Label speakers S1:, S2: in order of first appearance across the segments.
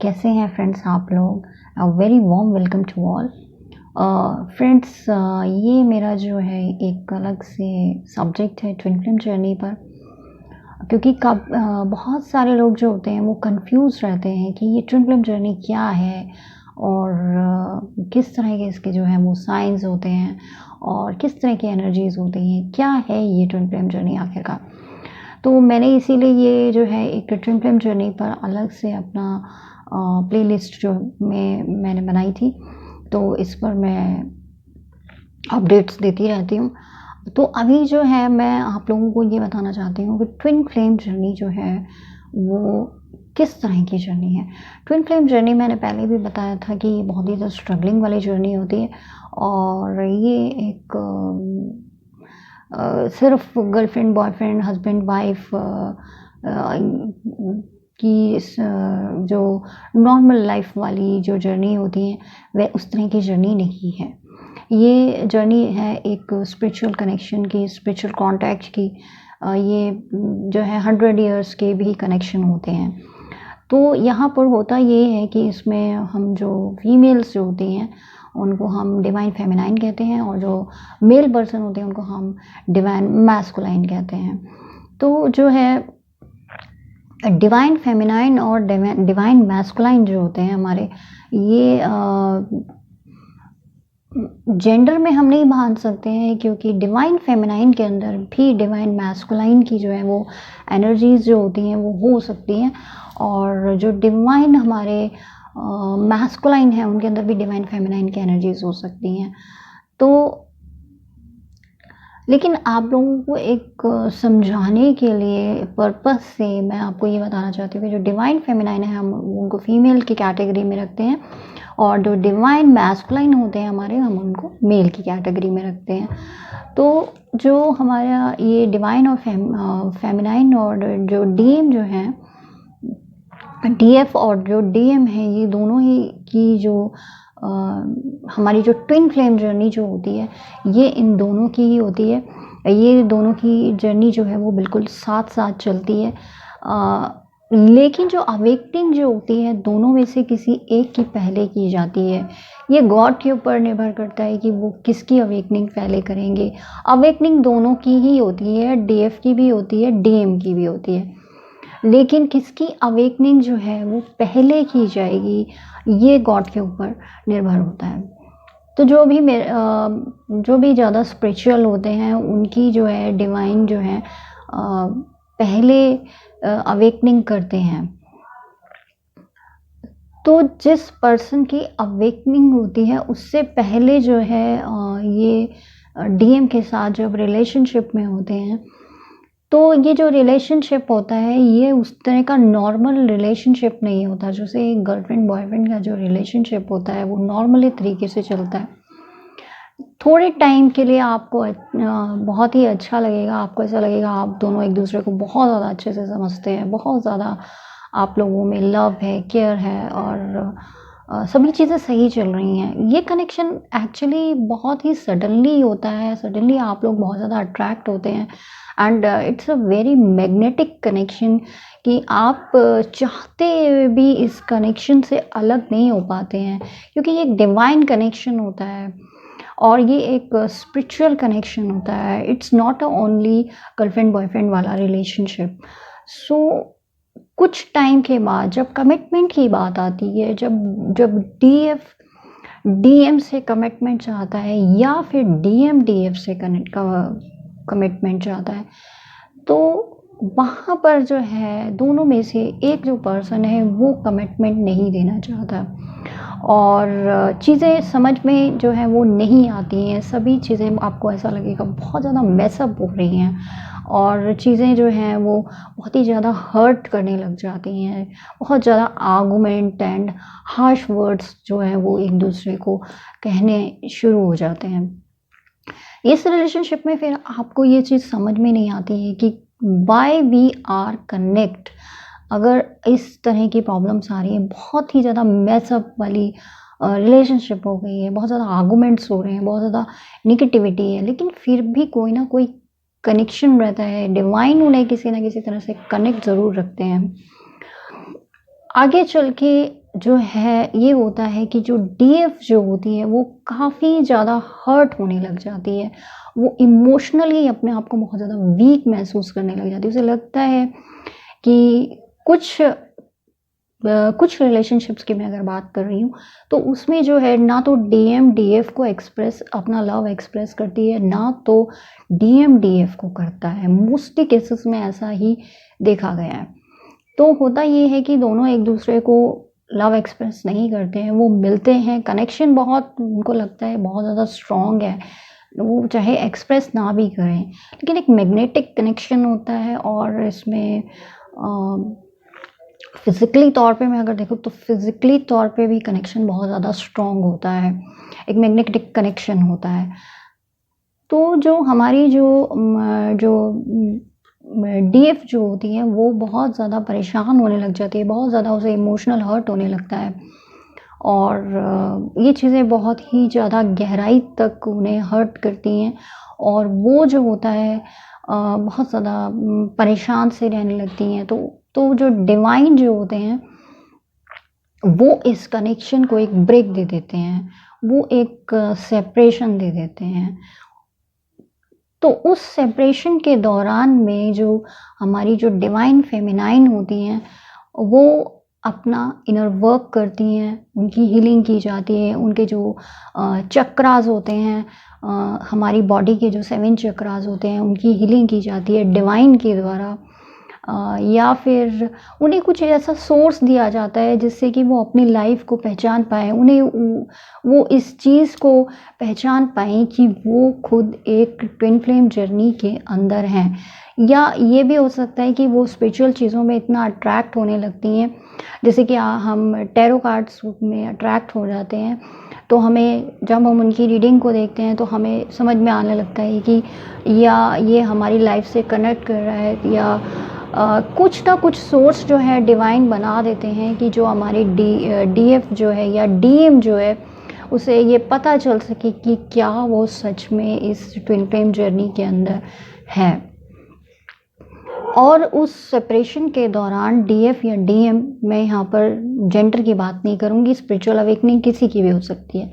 S1: कैसे हैं फ्रेंड्स आप लोग? Very warm welcome to all. Friends, ये मेरा जो है एक अलग से सब्जेक्ट है ट्विन फ्लेम जर्नी पर, क्योंकि बहुत सारे लोग जो होते हैं वो कंफ्यूज रहते हैं कि ये ट्विन फ्लेम जर्नी क्या है और किस तरह के इसके जो है वो साइंस होते हैं और किस तरह की एनर्जीज होती हैं, क्या है ये ट्विन फ्लेम जर्नी आखिरकार। तो मैंने इसीलिए ये जो है एक ट्विन फ्लेम जर्नी पर अलग से अपना प्लेलिस्ट जो मैंने बनाई थी, तो इस पर मैं अपडेट्स देती रहती हूँ। तो अभी जो है मैं आप लोगों को ये बताना चाहती हूँ कि ट्विन फ्लेम जर्नी जो है वो किस तरह की जर्नी है। ट्विन फ्लेम जर्नी मैंने पहले भी बताया था कि बहुत ही ज़्यादा स्ट्रगलिंग वाली जर्नी होती है और ये एक सिर्फ गर्लफ्रेंड बॉयफ्रेंड हस्बैंड वाइफ की जो नॉर्मल लाइफ वाली जो जर्नी होती है वह उस तरह की जर्नी नहीं है। ये जर्नी है एक स्पिरिचुअल कनेक्शन की, स्पिरिचुअल कांटेक्ट की। ये जो है 100 इयर्स के भी कनेक्शन होते हैं। तो यहाँ पर होता ये है कि इसमें हम जो फीमेल्स जो होती हैं उनको हम डिवाइन फेमिनाइन कहते हैं और जो मेल पर्सन होते हैं उनको हम डिवाइन मैस्कुलाइन कहते हैं। तो जो है डिवाइन फेमिनाइन और डिवाइन मैस्कुलाइन जो होते हैं हमारे, ये जेंडर में हम नहीं बांध सकते हैं, क्योंकि डिवाइन फेमिनाइन के अंदर भी डिवाइन मैस्कुलाइन की जो है वो एनर्जीज जो होती हैं वो हो सकती हैं और जो डिवाइन हमारे मैस्कुलाइन है उनके अंदर भी डिवाइन फेमिनाइन की एनर्जीज हो सकती हैं। तो लेकिन आप लोगों को एक समझाने के लिए पर्पस से मैं आपको ये बताना चाहती हूँ कि जो डिवाइन फेमिनाइन है हम उनको फीमेल की कैटेगरी में रखते हैं और जो डिवाइन मैस्कुलाइन होते हैं हमारे, हम उनको मेल की कैटेगरी में रखते हैं। तो जो हमारा ये डिवाइन और फेमिनाइन और जो डीएम जो है, डीएफ और जो डीएम है, ये दोनों ही की जो हमारी जो ट्विन फ्लेम जर्नी जो होती है ये इन दोनों की ही होती है। ये दोनों की जर्नी जो है वो बिल्कुल साथ साथ चलती है। लेकिन जो अवेकनिंग जो होती है दोनों में से किसी एक की पहले की जाती है। ये गॉड के ऊपर निर्भर करता है कि वो किसकी अवेकनिंग पहले करेंगे। अवेकनिंग दोनों की ही होती है, डीएफ की भी होती है, डीएम की भी होती है, लेकिन किसकी अवेकनिंग जो है वो पहले की जाएगी ये गॉड के ऊपर निर्भर होता है। तो जो भी ज़्यादा स्पिरिचुअल होते हैं उनकी जो है डिवाइन जो है पहले अवेकनिंग करते हैं। तो जिस पर्सन की अवेकनिंग होती है उससे पहले जो है ये डीएम के साथ जब रिलेशनशिप में होते हैं, तो ये जो रिलेशनशिप होता है ये उस तरह का नॉर्मल रिलेशनशिप नहीं होता। जैसे गर्लफ्रेंड बॉयफ्रेंड का जो रिलेशनशिप होता है वो नॉर्मली तरीके से चलता है। थोड़े टाइम के लिए आपको बहुत ही अच्छा लगेगा, आपको ऐसा लगेगा आप दोनों एक दूसरे को बहुत ज़्यादा अच्छे से समझते हैं, बहुत ज़्यादा आप लोगों में लव है, केयर है और सभी चीज़ें सही चल रही हैं। ये कनेक्शन एक्चुअली बहुत ही सडनली होता है, सडनली आप लोग बहुत ज़्यादा अट्रैक्ट होते हैं and it's a very magnetic connection कि आप चाहते हुए भी इस कनेक्शन से अलग नहीं हो पाते हैं, क्योंकि ये एक डिवाइन कनेक्शन होता है और ये एक स्पिरिचुअल कनेक्शन होता है। It's not a only girlfriend boyfriend वाला रिलेशनशिप। सो कुछ टाइम के बाद जब कमिटमेंट की बात आती है, जब जब डीएफ डीएम से कमिटमेंट चाहता है या फिर डीएम डीएफ से कमिटमेंट चाहता है, तो वहाँ पर जो है दोनों में से एक जो पर्सन है वो कमिटमेंट नहीं देना चाहता और चीज़ें समझ में जो है वो नहीं आती हैं। सभी चीज़ें आपको ऐसा लगेगा बहुत ज़्यादा मैसअप हो रही हैं और चीज़ें जो हैं वो बहुत ही ज़्यादा हर्ट करने लग जाती हैं। बहुत ज़्यादा आर्गुमेंट एंड हार्श वर्ड्स जो हैं वो एक दूसरे को कहने शुरू हो जाते हैं। इस रिलेशनशिप में फिर आपको ये चीज़ समझ में नहीं आती है कि वाई वी आर कनेक्ट। अगर इस तरह की प्रॉब्लम्स आ रही हैं, बहुत ही ज़्यादा मैसअप वाली रिलेशनशिप हो गई है, बहुत ज़्यादा आर्गुमेंट्स हो रहे हैं, बहुत ज़्यादा निगेटिविटी है, लेकिन फिर भी कोई ना कोई कनेक्शन रहता है। डिवाइन उन्हें किसी ना किसी तरह से कनेक्ट ज़रूर रखते हैं। आगे चल के जो है ये होता है कि जो डीएफ जो होती है वो काफ़ी ज़्यादा हर्ट होने लग जाती है। वो इमोशनली अपने आप को बहुत ज़्यादा वीक महसूस करने लग जाती है। उसे लगता है कि कुछ रिलेशनशिप्स की मैं अगर बात कर रही हूँ, तो उसमें जो है ना तो डीएम डीएफ को एक्सप्रेस अपना लव एक्सप्रेस करती है, ना तो डीएम डीएफ को करता है। मोस्टली केसेस में ऐसा ही देखा गया है। तो होता ये है कि दोनों एक दूसरे को लव एक्सप्रेस नहीं करते हैं, वो मिलते हैं, कनेक्शन बहुत उनको लगता है बहुत ज़्यादा स्ट्रॉन्ग है, वो चाहे एक्सप्रेस ना भी करें, लेकिन एक मैग्नेटिक कनेक्शन होता है। और इसमें फिज़िकली तौर पे मैं अगर देखूँ तो फिज़िकली तौर पे भी कनेक्शन बहुत ज़्यादा स्ट्रॉन्ग होता है, एक मैग्नेटिक कनेक्शन होता है। तो जो हमारी डीएफ जो होती है वो बहुत ज़्यादा परेशान होने लग जाती है, बहुत ज़्यादा उसे इमोशनल हर्ट होने लगता है और ये चीज़ें बहुत ही ज़्यादा गहराई तक उन्हें हर्ट करती हैं और वो जो होता है बहुत ज़्यादा परेशान से रहने लगती हैं। तो जो डिवाइन जो होते हैं वो इस कनेक्शन को एक ब्रेक दे देते हैं, वो एक सेपरेशन दे देते हैं। तो उस सेपरेशन के दौरान में जो हमारी जो डिवाइन फेमिनाइन होती हैं, वो अपना इनर वर्क करती हैं, उनकी हीलिंग की जाती है। उनके जो चक्रास होते हैं, हमारी बॉडी के जो 7 चक्रास होते हैं, उनकी हीलिंग की जाती है डिवाइन के द्वारा। या फिर उन्हें कुछ ऐसा सोर्स दिया जाता है जिससे कि वो अपनी लाइफ को पहचान पाएँ। उन्हें वो इस चीज़ को पहचान पाएँ कि वो खुद एक ट्विन फ्लेम जर्नी के अंदर हैं। या ये भी हो सकता है कि वो स्पिरिचुअल चीज़ों में इतना अट्रैक्ट होने लगती हैं, जैसे कि हम टैरो कार्ड्स में अट्रैक्ट हो जाते हैं, तो हमें जब हम उनकी रीडिंग को देखते हैं तो हमें समझ में आने लगता है कि या ये हमारी लाइफ से कनेक्ट कर रहा है या कुछ ना कुछ सोर्स जो है डिवाइन बना देते हैं कि जो हमारी डीएफ जो है या डीएम जो है उसे ये पता चल सके कि क्या वो सच में इस ट्विन फ्लेम जर्नी के अंदर है। और उस सेपरेशन के दौरान डीएफ या डीएम, मैं यहाँ पर जेंडर की बात नहीं करूँगी, स्पिरिचुअल अवेकनिंग किसी की भी हो सकती है,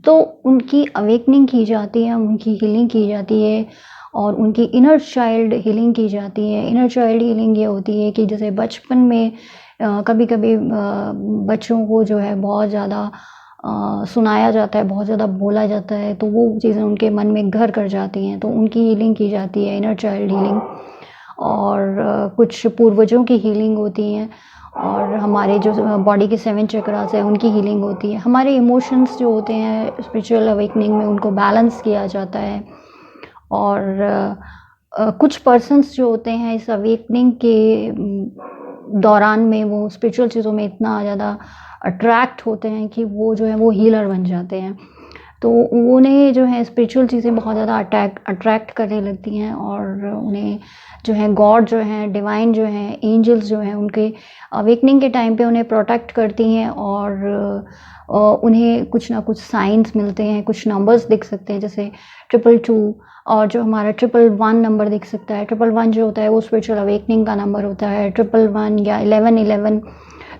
S1: तो उनकी अवेकनिंग की जाती है, उनकी हीलिंग की जाती है और उनकी इनर चाइल्ड हीलिंग की जाती है। इनर चाइल्ड हीलिंग ये होती है कि जैसे बचपन में कभी-कभी बच्चों को जो है बहुत ज़्यादा सुनाया जाता है, बहुत ज़्यादा बोला जाता है, तो वो चीज़ें उनके मन में घर कर जाती हैं, तो उनकी हीलिंग की जाती है, इनर चाइल्ड हीलिंग। और कुछ पूर्वजों की हीलिंग होती हैं और हमारे जो बॉडी के 7 चक्रास हैं उनकी हीलिंग होती है। हमारे इमोशंस जो होते हैं स्पिरिचुअल अवेकनिंग में उनको बैलेंस किया जाता है। और कुछ पर्सन्स जो होते हैं इस अवेकनिंग के दौरान में वो स्पिरिचुअल चीज़ों में इतना ज़्यादा अट्रैक्ट होते हैं कि वो जो है वो हीलर बन जाते हैं। तो उन्हें जो है स्पिरिचुअल चीज़ें बहुत ज़्यादा अट्रैक्ट करने लगती हैं और उन्हें जो है गॉड जो हैं, डिवाइन जो हैं, एंजल्स जो हैं, उनके अवेकनिंग के टाइम पे उन्हें प्रोटेक्ट करती हैं और उन्हें कुछ ना कुछ साइंस मिलते हैं, कुछ नंबर्स दिख सकते हैं जैसे 222 और जो हमारा 111 नंबर दिख सकता है। 111 जो होता है वो स्पिरिचुअल अवेकनिंग का नंबर होता है। 111 या 1111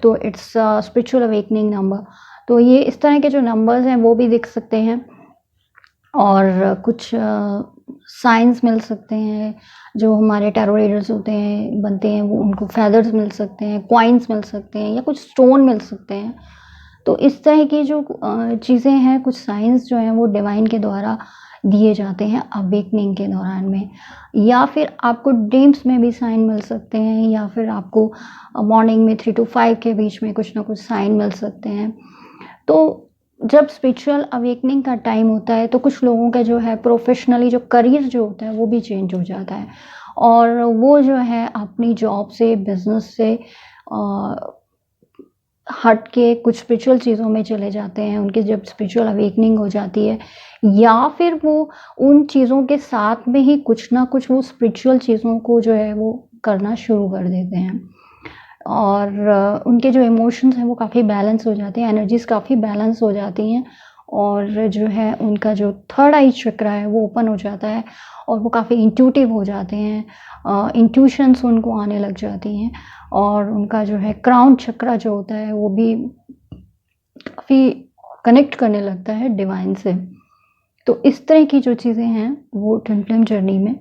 S1: तो इट्स स्पिरिचुअल अवेकनिंग नंबर। तो ये इस तरह के जो नंबर्स हैं वो भी दिख सकते हैं और कुछ साइंस मिल सकते हैं। जो हमारे टैरो रीडर्स होते हैं बनते हैं वो उनको फेदर्स मिल सकते हैं, कॉइन्स मिल सकते हैं या कुछ स्टोन मिल सकते हैं। तो इस तरह की जो चीज़ें हैं, कुछ साइंस जो हैं वो डिवाइन के द्वारा दिए जाते हैं अवेकनिंग के दौरान में। या फिर आपको ड्रीम्स में भी साइन मिल सकते हैं या फिर आपको मॉर्निंग में 3 to 5 के बीच में कुछ ना कुछ साइन मिल सकते हैं। तो जब स्पिरिचुअल अवेकनिंग का टाइम होता है तो कुछ लोगों का जो है प्रोफेशनली जो करियर जो होता है वो भी चेंज हो जाता है और वो जो है अपनी जॉब से, बिजनेस से हट के कुछ स्पिरिचुअल चीज़ों में चले जाते हैं। उनकी जब स्पिरिचुअल अवेकनिंग हो जाती है या फिर वो उन चीज़ों के साथ में ही कुछ ना कुछ वो स्पिरिचुअल चीज़ों को जो है वो करना शुरू कर देते हैं और उनके जो इमोशंस हैं वो काफ़ी बैलेंस हो जाते हैं, एनर्जीज़ काफ़ी बैलेंस हो जाती हैं और जो है उनका जो थर्ड आई चक्रा है वो ओपन हो जाता है और वो काफ़ी इंट्यूटिव हो जाते हैं, इंट्यूशंस उनको आने लग जाती हैं और उनका जो है क्राउन चक्रा जो होता है वो भी काफ़ी कनेक्ट करने लगता है डिवाइन से। तो इस तरह की जो चीज़ें हैं वो ट्विन फ्लेम जर्नी में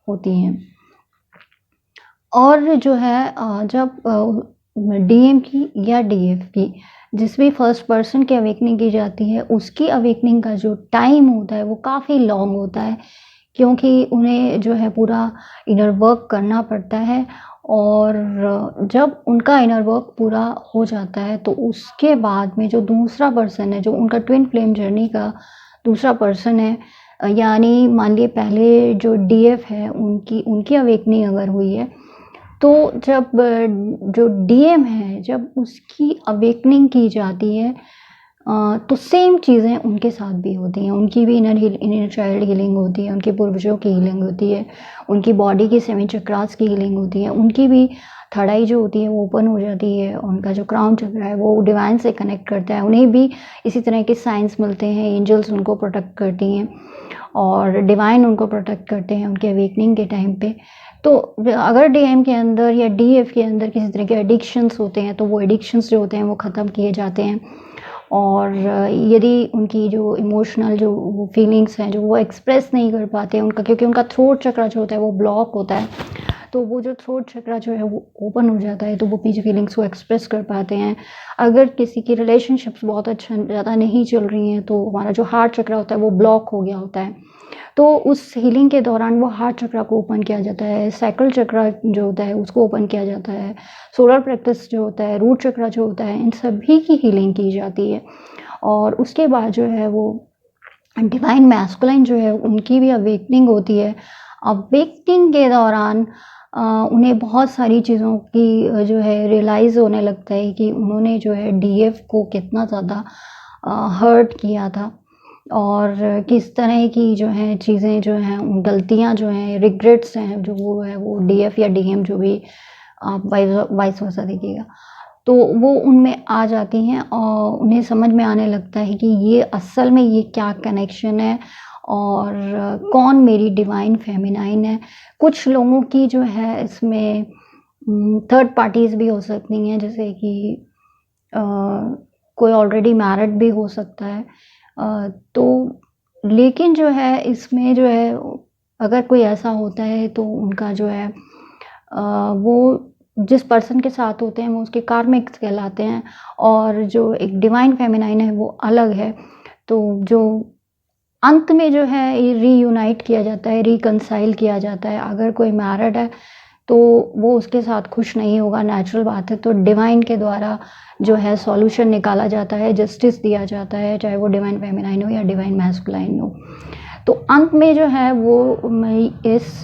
S1: होती हैं। और जो है जब डीएम की या डीएफ की जिस भी फर्स्ट पर्सन की अवेकनिंग की जाती है उसकी अवेकनिंग का जो टाइम होता है वो काफ़ी लॉन्ग होता है, क्योंकि उन्हें जो है पूरा इनर वर्क करना पड़ता है और जब उनका इनर वर्क पूरा हो जाता है तो उसके बाद में जो दूसरा पर्सन है, जो उनका ट्विन फ्लेम जर्नी का दूसरा पर्सन है, यानी मान लिए पहले जो डीएफ है उनकी उनकी अवेकनिंग अगर हुई है तो जब जो डीएम है जब उसकी अवेकनिंग की जाती है तो सेम चीज़ें उनके साथ भी होती हैं। उनकी भी इनर चाइल्ड हीलिंग होती है, उनके पूर्वजों की हीलिंग होती है, उनकी बॉडी की 7 चक्रास की हीलिंग होती है, उनकी भी थर्ड आई जो होती है वो ओपन हो जाती है, उनका जो क्राउन चक्र है वो डिवाइन से कनेक्ट करता है, उन्हें भी इसी तरह के साइंस मिलते हैं, एंजल्स उनको प्रोटेक्ट करती हैं और डिवाइन उनको प्रोटेक्ट करते हैं उनके अवेकनिंग के टाइम पे। तो अगर डीएम के अंदर या डीएफ के अंदर किसी तरह के एडिक्शंस होते हैं तो वो एडिक्शंस जो होते हैं वो ख़त्म किए जाते हैं और यदि उनकी जो इमोशनल जो वो फीलिंग्स हैं जो वो एक्सप्रेस नहीं कर पाते हैं उनका, क्योंकि उनका थ्रोट चक्र जो होता है वो ब्लॉक होता है, तो वो जो थ्रोट चक्र जो है वो ओपन हो जाता है तो वो अपनी फीलिंग्स को एक्सप्रेस कर पाते हैं। अगर किसी की रिलेशनशिप्स बहुत अच्छा ज़्यादा नहीं चल रही हैं तो हमारा जो हार्ट चक्र होता है वो ब्लॉक हो गया होता है, तो उस हीलिंग के दौरान वो हार्ट चक्र को ओपन किया जाता है, सैक्रल चक्र जो होता है उसको ओपन किया जाता है, सोलर प्लेक्सस जो होता है, रूट चक्र जो होता है, इन सभी की हीलिंग की जाती है। और उसके बाद जो है वो डिवाइन मैस्कुलाइन जो है उनकी भी अवेकनिंग होती है। अवेकनिंग के दौरान उन्हें बहुत सारी चीज़ों की जो है रियलाइज़ होने लगता है कि उन्होंने जो है डीएफ को कितना ज़्यादा हर्ट किया था और किस तरह की जो है चीज़ें जो हैं गलतियाँ जो हैं रिग्रेट्स हैं जो वो है वो डीएफ या डीएम जो भी आप वाइस वर्सा देखिएगा तो वो उनमें आ जाती हैं और उन्हें समझ में आने लगता है कि ये असल में ये क्या कनेक्शन है और कौन मेरी डिवाइन फेमिनाइन है। कुछ लोगों की जो है इसमें थर्ड पार्टीज़ भी हो सकती हैं, जैसे कि अ, कोई ऑलरेडी मैरिड भी हो सकता है, तो लेकिन जो है इसमें जो है अगर कोई ऐसा होता है तो उनका जो है वो जिस पर्सन के साथ होते हैं वो उसके कार्मिक्स कहलाते हैं और जो एक डिवाइन फेमिनाइन है वो अलग है। तो जो अंत में जो है ये रीयूनाइट किया जाता है, रिकंसाइल किया जाता है। अगर कोई मैरिड है तो वो उसके साथ खुश नहीं होगा, नेचुरल बात है, तो डिवाइन के द्वारा जो है सॉल्यूशन निकाला जाता है, जस्टिस दिया जाता है, चाहे वो डिवाइन फेमिनाइन हो या डिवाइन मैस्कुलाइन हो। तो अंत में जो है वो इस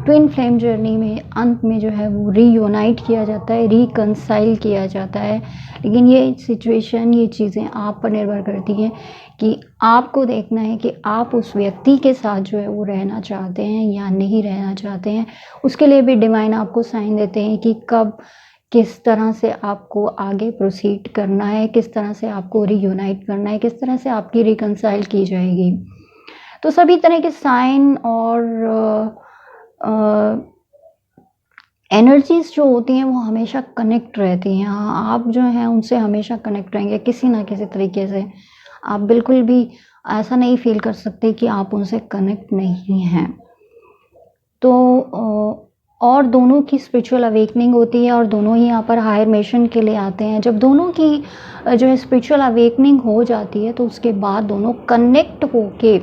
S1: ट्विन फ्लेम जर्नी में अंत में जो है वो रीयूनाइट किया जाता है, रिकंसाइल किया जाता है। लेकिन ये सिचुएशन, ये चीज़ें आप पर निर्भर करती हैं कि आपको देखना है कि आप उस व्यक्ति के साथ जो है वो रहना चाहते हैं या नहीं रहना चाहते हैं। उसके लिए भी डिवाइन आपको साइन देते हैं कि कब किस तरह से आपको आगे प्रोसीड करना है, किस तरह से आपको रीयूनाइट करना है, किस तरह से आपकी रिकंसाइल की जाएगी। तो सभी तरह के साइन और एनर्जीज़ जो होती हैं वो हमेशा कनेक्ट रहती हैं। हाँ, आप जो हैं उनसे हमेशा कनेक्ट रहेंगे किसी न किसी तरीके से। आप बिल्कुल भी ऐसा नहीं फ़ील कर सकते कि आप उनसे कनेक्ट नहीं हैं। तो और दोनों की स्पिरिचुअल अवेकनिंग होती है और दोनों ही यहाँ पर हायर मिशन के लिए आते हैं। जब दोनों की जो है स्पिरिचुअल अवेकनिंग हो जाती है तो उसके बाद दोनों कनेक्ट होके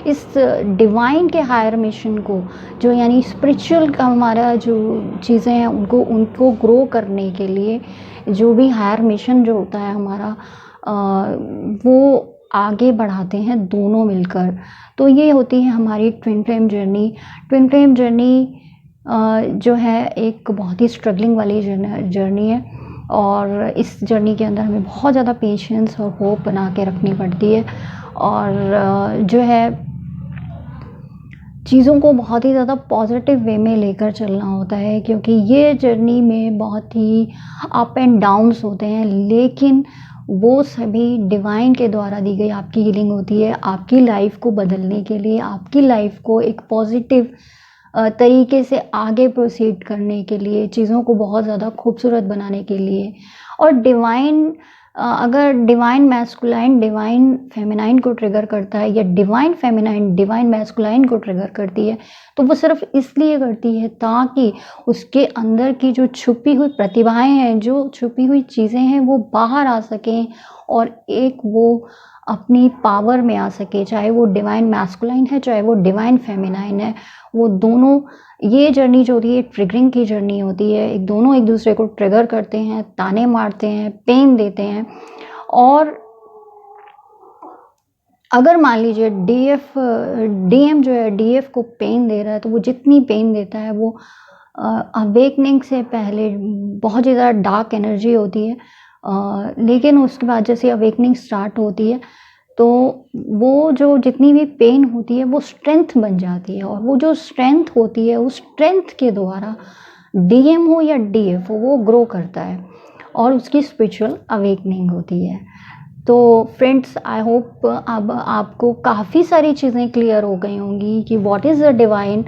S1: इस डिवाइन के हायर मिशन को जो यानी स्पिरिचुअल का हमारा जो चीज़ें हैं उनको ग्रो करने के लिए जो भी हायर मिशन जो होता है हमारा वो आगे बढ़ाते हैं दोनों मिलकर। तो ये होती है हमारी twin flame journey. Twin flame journey जो है एक बहुत ही स्ट्रगलिंग वाली जर्नी है और इस जर्नी के अंदर हमें बहुत ज़्यादा पेशेंस और होप बना के रखनी पड़ती है और जो है चीज़ों को बहुत ही ज़्यादा पॉजिटिव वे में लेकर चलना होता है, क्योंकि ये जर्नी में बहुत ही अप एंड डाउन्स होते हैं, लेकिन वो सभी डिवाइन के द्वारा दी गई आपकी हीलिंग होती है, आपकी लाइफ को बदलने के लिए, आपकी लाइफ को एक पॉजिटिव तरीके से आगे प्रोसीड करने के लिए, चीज़ों को बहुत ज़्यादा खूबसूरत बनाने के लिए। और डिवाइन अगर डिवाइन मैस्कुलाइन डिवाइन फेमिनाइन को ट्रिगर करता है, या डिवाइन फेमिनाइन डिवाइन मैस्कुलाइन को ट्रिगर करती है, तो वो सिर्फ इसलिए करती है ताकि उसके अंदर की जो छुपी हुई प्रतिभाएं हैं, जो छुपी हुई चीज़ें हैं, वो बाहर आ सकें और एक वो अपनी पावर में आ सके। चाहे वो डिवाइन मैस्कुलाइन है, चाहे वो डिवाइन फेमिनाइन है, वो दोनों, ये जर्नी जो होती है ट्रिगरिंग की जर्नी होती है। एक दोनों एक दूसरे को ट्रिगर करते हैं, ताने मारते हैं, पेन देते हैं। और अगर मान लीजिए डीएम जो है डीएफ को पेन दे रहा है, तो वो जितनी पेन देता है वो अवेकनिंग से पहले बहुत ही ज़्यादा डार्क एनर्जी होती है, लेकिन उसके बाद जैसे अवेकनिंग स्टार्ट होती है तो वो जो जितनी भी पेन होती है वो स्ट्रेंथ बन जाती है, और वो जो स्ट्रेंथ होती है उस स्ट्रेंथ के द्वारा डीएम हो या डीएफ हो वो ग्रो करता है और उसकी स्पिरिचुअल अवेकनिंग होती है। तो फ्रेंड्स, आई होप अब आपको काफ़ी सारी चीज़ें क्लियर हो गई होंगी कि what is the divine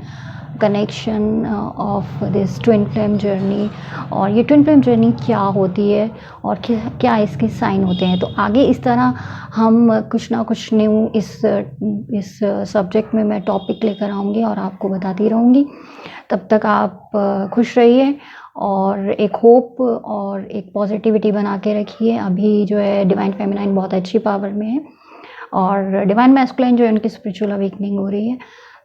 S1: connection of this twin flame journey, और ये ट्विन फ्लेम जर्नी क्या होती है और क्या इसके साइन होते हैं। तो आगे इस तरह हम कुछ ना कुछ न्यू इस सब्जेक्ट में मैं टॉपिक लेकर आऊँगी और आपको बताती रहूँगी। तब तक आप खुश रहिए और एक होप और एक पॉजिटिविटी बना के रखिए। अभी जो है डिवाइन फेमिनाइन बहुत अच्छी पावर में है और डिवाइन मैस्कुलाइन जो है उनकी स्पिरिचुअल अवेकनिंग हो रही है।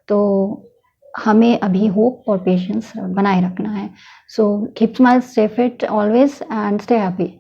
S1: तो हमें अभी होप और पेशेंस बनाए रखना है। So keep smile, stay fit always and stay happy.